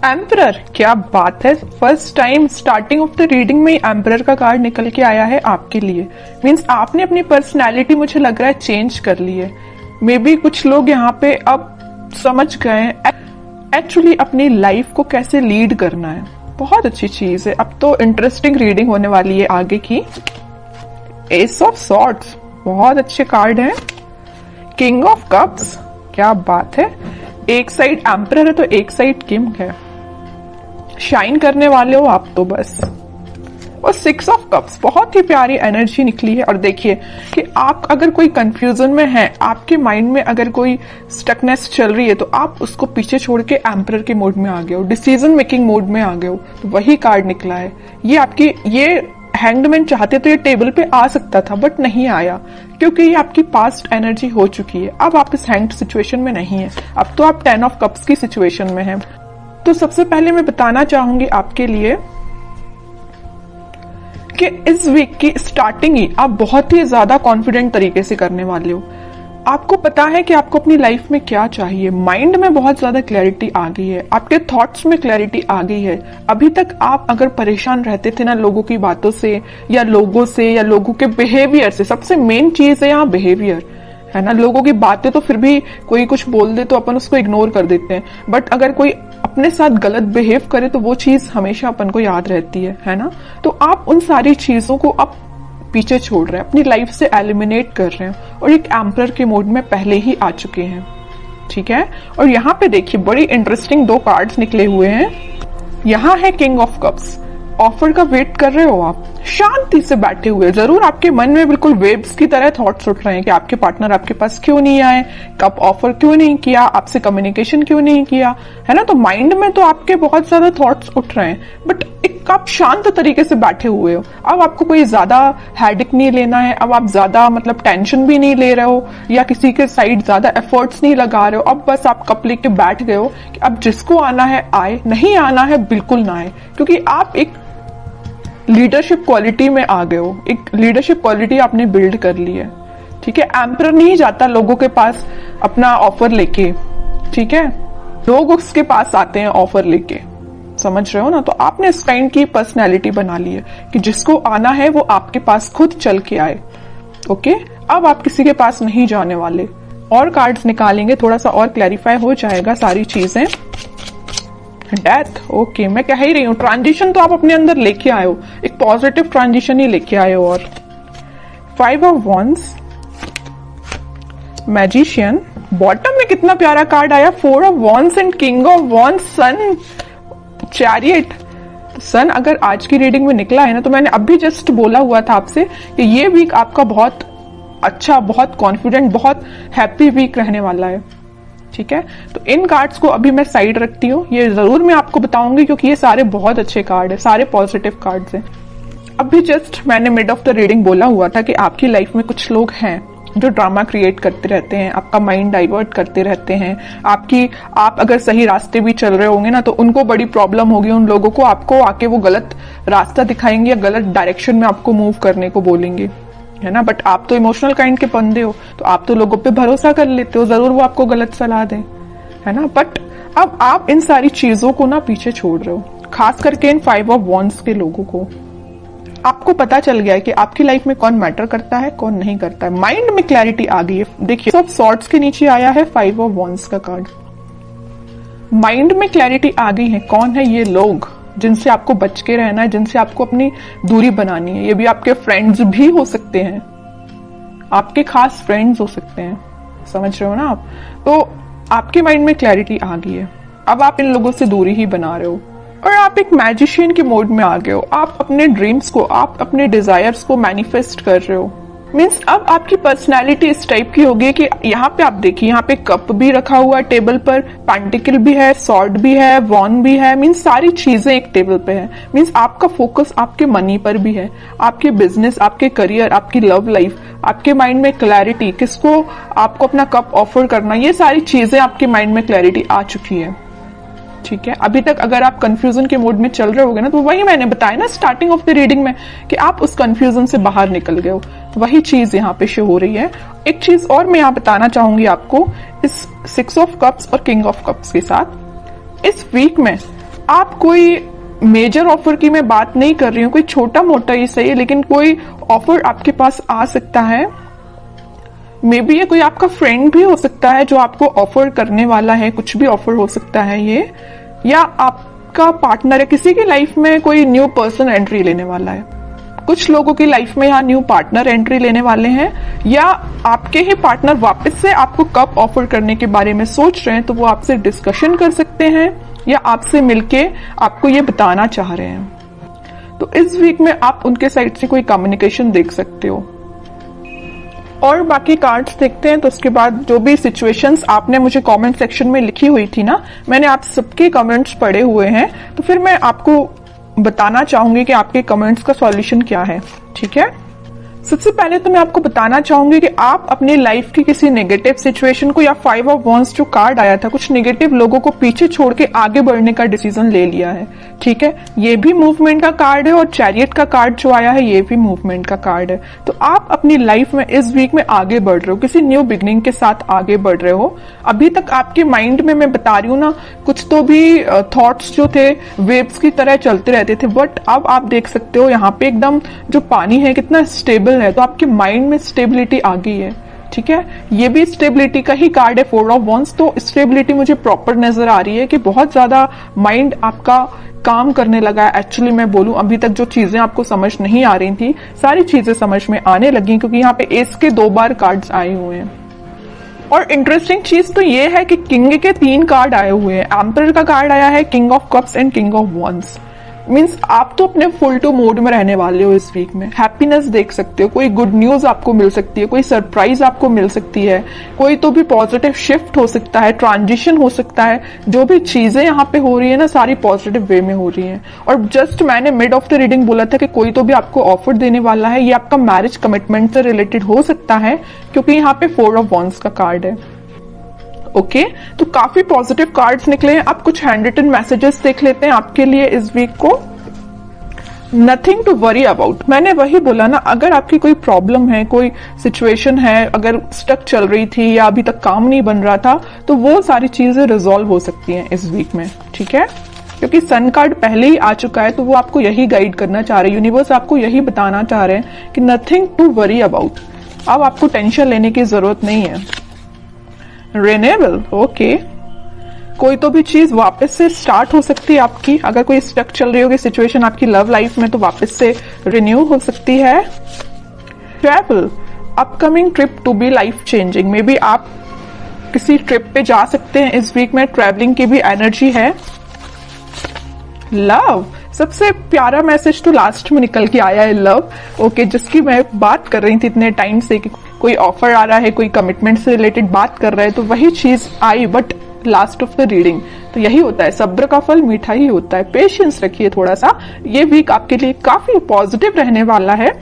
Emperor, क्या बात है। First time starting of the reading में एम्परर का कार्ड निकल के आया है आपके लिए। मीन्स आपने अपनी पर्सनैलिटी मुझे लग रहा है चेंज कर ली है। मे बी कुछ लोग यहाँ पे अब समझ गए हैं एक्चुअली अपनी लाइफ को कैसे लीड करना है। बहुत अच्छी चीज है। अब तो इंटरेस्टिंग रीडिंग होने वाली है आगे की। एस ऑफ सॉर्ड्स, बहुत अच्छे कार्ड हैं। किंग ऑफ कप्स, क्या बात है। एक साइड एम्परर है तो एक साइड किंग है। शाइन करने वाले हो आप तो बस। और 6 ऑफ कप्स, बहुत ही प्यारी एनर्जी निकली है। और देखिए कि आप अगर कोई कंफ्यूजन में हैं, आपके माइंड में अगर कोई स्टकनेस चल रही है, तो आप उसको पीछे छोड़ के एम्परर के मोड में आ गए हो, डिसीजन मेकिंग मोड में आ गए हो। तो वही कार्ड निकला है। ये आपकी, ये हैंग्ड मैन चाहते तो ये टेबल पे आ सकता था बट नहीं आया, क्योंकि ये आपकी पास्ट एनर्जी हो चुकी है। अब आप इस हैंग्ड सिचुएशन में नहीं है, अब तो आप 10 ऑफ कप्स की सिचुएशन में हैं। तो सबसे पहले मैं बताना चाहूंगी आपके लिए कि इस वीक की स्टार्टिंग ही आप बहुत ही ज्यादा कॉन्फिडेंट तरीके से करने वाले हो। आपको पता है कि आपको अपनी लाइफ में क्या चाहिए। माइंड में बहुत ज्यादा क्लैरिटी आ गई है, आपके थॉट्स में क्लैरिटी आ गई है। अभी तक आप अगर परेशान रहते थे ना लोगों की बातों से या लोगों के बिहेवियर से, सबसे मेन चीज है यहाँ बिहेवियर, है ना। लोगों की बातें तो फिर भी कोई कुछ बोल दे तो अपन उसको इग्नोर कर देते हैं, बट अगर कोई अपने साथ गलत बिहेव करे तो वो चीज हमेशा अपन को याद रहती है ना। तो आप उन सारी चीजों को अब पीछे छोड़ रहे हैं, अपनी लाइफ से एलिमिनेट कर रहे हैं और एक एम्परर के मोड में पहले ही आ चुके हैं, ठीक है। और यहाँ पे देखिए बड़ी इंटरेस्टिंग 2 कार्ड्स निकले हुए हैं। यहाँ है किंग ऑफ कप्स। ऑफर का वेट कर रहे हो आप, शांति से बैठे हुए। जरूर आपके मन में बिल्कुल वेव्स की तरह थॉट्स उठ रहे हैं कि आपके पार्टनर आपके पास क्यों नहीं आए, कब ऑफर क्यों नहीं किया, आपसे कम्युनिकेशन क्यों नहीं किया, है ना। तो माइंड में तो आपके बहुत ज्यादा थॉट्स उठ रहे हैं, बट एक आप शांत तरीके से बैठे हुए हो। अब आपको कोई ज्यादा हेडेक नहीं लेना है, अब आप ज्यादा मतलब टेंशन भी नहीं ले रहे हो या किसी के साइड ज्यादा एफर्ट्स नहीं लगा रहे हो। अब बस आप कप लेके बैठ गए हो कि अब जिसको आना है आए, नहीं आना है बिल्कुल ना आए, क्योंकि आप एक लीडरशिप क्वालिटी में आ गए हो। एक लीडरशिप क्वालिटी आपने बिल्ड कर ली है, ठीक है। एम्परर नहीं जाता लोगों के पास अपना ऑफर लेके, ठीक है। लोग उसके पास आते हैं ऑफर लेके, समझ रहे हो ना। तो आपने इस काइंड की पर्सनैलिटी बना ली है कि जिसको आना है वो आपके पास खुद चल के आए, ओके। अब आप किसी के पास नहीं जाने वाले। और कार्ड्स निकालेंगे, थोड़ा सा और क्लैरिफाई हो जाएगा सारी चीजें। Death, okay. मैं कह ही रही हूँ ट्रांजिशन तो आप अपने अंदर लेके आए हो, एक पॉजिटिव ट्रांजिशन ही लेके आए हो। और 5 ऑफ वॉन्ड्स, मैजिशियन। बॉटम में कितना प्यारा कार्ड आया, 4 of wands and king of wands, sun, chariot. Sun अगर आज की रीडिंग में निकला है ना, तो मैंने अभी जस्ट बोला हुआ था आपसे कि ये वीक आपका बहुत अच्छा, बहुत कॉन्फिडेंट, बहुत हैप्पी वीक रहने वाला है, ठीक है। तो इन कार्ड्स को अभी मैं साइड रखती हूँ, ये जरूर मैं आपको बताऊंगी क्योंकि ये सारे बहुत अच्छे कार्ड है, सारे पॉजिटिव कार्ड्स हैं। अभी जस्ट मैंने मिड ऑफ द रीडिंग बोला हुआ था कि आपकी लाइफ में कुछ लोग हैं जो ड्रामा क्रिएट करते रहते हैं, आपका माइंड डाइवर्ट करते रहते हैं। आप अगर सही रास्ते भी चल रहे होंगे ना, तो उनको बड़ी प्रॉब्लम होगी। उन लोगों को आपको आके वो गलत रास्ता दिखाएंगे या गलत डायरेक्शन में आपको मूव करने को बोलेंगे, है ना। बट आप तो इमोशनल काइंड के बंदे हो, तो आप तो लोगों पे भरोसा कर लेते हो, जरूर वो आपको गलत सलाह दें, है ना। बट अब आप इन सारी चीजों को ना पीछे छोड़ रहे हो, खास करके इन 5 ऑफ वॉन्ड्स के लोगों को। आपको पता चल गया है कि आपकी लाइफ में कौन मैटर करता है, कौन नहीं करता है। माइंड में क्लैरिटी आ गई है। देखिए सब सॉर्ड्स के नीचे आया है 5 ऑफ वॉन्ड्स का कार्ड। माइंड में क्लैरिटी आ गई है, कौन है ये लोग जिनसे आपको बच के रहना है, जिनसे आपको अपनी दूरी बनानी है। ये भी आपके फ्रेंड्स भी हो सकते हैं, आपके खास फ्रेंड्स हो सकते हैं, समझ रहे हो ना आप। तो आपके माइंड में क्लैरिटी आ गई है, अब आप इन लोगों से दूरी ही बना रहे हो और आप एक मैजिशियन के मोड में आ गए हो। आप अपने ड्रीम्स को, आप अपने डिजायर्स को मैनिफेस्ट कर रहे हो। मीन्स अब आपकी पर्सनैलिटी इस टाइप की होगी कि यहाँ पे आप देखिए, यहाँ पे कप भी रखा हुआ है टेबल पर, पेंटिकल भी है, सॉर्ड भी है, वॉन भी है। मीन्स सारी चीजें एक टेबल पे है। मीन्स आपका फोकस आपके मनी पर भी है, आपके बिजनेस, आपके करियर, आपकी लव लाइफ, आपके माइंड में क्लैरिटी, किसको आपको अपना कप ऑफर करना, ये सारी चीजें आपके माइंड में क्लैरिटी आ चुकी है, ठीक है। अभी तक अगर आप कंफ्यूजन के मोड में चल रहे होगे ना, तो वही मैंने बताया ना स्टार्टिंग ऑफ द रीडिंग में कि आप उस कंफ्यूजन से बाहर निकल गए हो, वही चीज यहाँ पे शो हो रही है। एक चीज और मैं यहाँ बताना चाहूंगी आपको, इस 6 ऑफ कप्स और किंग ऑफ कप्स के साथ इस वीक में आप कोई मेजर ऑफर की मैं बात नहीं कर रही हूँ, कोई छोटा मोटा ही सही है, लेकिन कोई ऑफर आपके पास आ सकता है। मे बी ये कोई आपका फ्रेंड भी हो सकता है जो आपको ऑफर करने वाला है, कुछ भी ऑफर हो सकता है ये, या आपका पार्टनर है, किसी की लाइफ में कोई न्यू पर्सन एंट्री लेने वाला है। कुछ लोगों की लाइफ में यहाँ न्यू पार्टनर एंट्री लेने वाले हैं, या आपके ही पार्टनर वापस से आपको कब ऑफर करने के बारे में सोच रहे हैं, तो वो आपसे डिस्कशन कर सकते हैं या आपसे मिलके आपको ये बताना चाह रहे हैं। तो इस वीक में आप उनके साइड से कोई कम्युनिकेशन देख सकते हो। और बाकी कार्ड्स देखते हैं, तो उसके बाद जो भी सिचुएशंस आपने मुझे कमेंट सेक्शन में लिखी हुई थी ना, मैंने आप सबके कमेंट्स पढ़े हुए हैं, तो फिर मैं आपको बताना चाहूंगी कि आपके कमेंट्स का सॉल्यूशन क्या है। ठीक है, सबसे पहले तो मैं आपको बताना चाहूंगी कि आप अपनी लाइफ की किसी नेगेटिव सिचुएशन को, या 5 ऑफ वॉन्ड्स जो कार्ड आया था, कुछ नेगेटिव लोगों को पीछे छोड़ के आगे बढ़ने का डिसीजन ले लिया है। ठीक है, ये भी मूवमेंट का कार्ड है, और चैरियट का कार्ड जो आया है ये भी मूवमेंट का कार्ड है। तो आप अपनी लाइफ में इस वीक में आगे बढ़ रहे हो, किसी न्यू बिगनिंग के साथ आगे बढ़ रहे हो। अभी तक आपके माइंड में मैं बता रही हूँ ना, कुछ तो भी थॉट्स जो थे वेव्स की तरह चलते रहते थे, बट अब आप देख सकते हो यहाँ पे एकदम जो पानी है कितना स्टेबल है, तो आपके माइंड में स्टेबिलिटी आ गई है। ठीक है, ये भी स्टेबिलिटी का ही कार्ड है, 4 ऑफ वॉन्ड्स। तो स्टेबिलिटी मुझे प्रॉपर नजर आ रही है कि बहुत ज्यादा माइंड आपका काम करने लगा है। एक्चुअली मैं बोलूं, अभी तक जो चीजें आपको समझ नहीं आ रही थी, सारी चीजें समझ में आने लगी, क्योंकि यहाँ पे एस के 2 बार कार्ड्स आए हुए हैं। और इंटरेस्टिंग चीज तो ये है कि किंग के 3 कार्ड आए हुए हैं। एम्परर का कार्ड आया है, king of cups and king of wands. Means आप तो अपने फुल टू मोड में रहने वाले हो इस वीक में। हैप्पीनेस देख सकते हो, कोई गुड न्यूज आपको मिल सकती है, कोई सरप्राइज आपको मिल सकती है, कोई तो भी पॉजिटिव शिफ्ट हो सकता है, ट्रांजिशन हो सकता है। जो भी चीजें यहाँ पे हो रही है ना, सारी पॉजिटिव वे में हो रही है। और जस्ट मैंने मिड ऑफ द रीडिंग बोला था कि कोई तो भी आपको ऑफर देने वाला है, ये आपका मैरिज कमिटमेंट से रिलेटेड हो सकता है, क्योंकि यहाँ पे 4 ऑफ वॉन्ड्स का कार्ड है। ओके, तो काफी पॉजिटिव कार्ड्स निकले हैं। अब कुछ हैंड रिटन मैसेजेस देख लेते हैं आपके लिए इस वीक को। नथिंग टू वरी अबाउट, मैंने वही बोला ना, अगर आपकी कोई प्रॉब्लम है, कोई सिचुएशन है, अगर स्टक चल रही थी या अभी तक काम नहीं बन रहा था, तो वो सारी चीजें रिजॉल्व हो सकती हैं इस वीक में। ठीक है, क्योंकि सन कार्ड पहले ही आ चुका है, तो वो आपको यही गाइड करना चाह रहे हैं, यूनिवर्स आपको यही बताना चाह रहे हैं कि नथिंग टू वरी अबाउट। अब आपको टेंशन लेने की जरूरत नहीं है। रिन्यूएबल, ओके, कोई तो भी चीज वापस से स्टार्ट हो सकती है आपकी। अगर कोई स्टक चल रही होगी सिचुएशन आपकी लव लाइफ में, तो वापस से रिन्यू हो सकती है। Travel, upcoming trip to be life changing, maybe आप किसी ट्रिप पे जा सकते हैं इस वीक में, ट्रैवलिंग की भी एनर्जी है। लव, सबसे प्यारा मैसेज तो लास्ट में निकल के आया है, लव। ओके, जिसकी मैं बात कर रही थी इतने टाइम से कि कोई ऑफर आ रहा है, कोई कमिटमेंट से रिलेटेड बात कर रहा है, तो वही चीज आई, but last of the reading. तो यही होता है, सब्र का फल मीठा ही होता है। पेशेंस रखिए थोड़ा सा, ये वीक आपके लिए काफी पॉजिटिव रहने वाला है।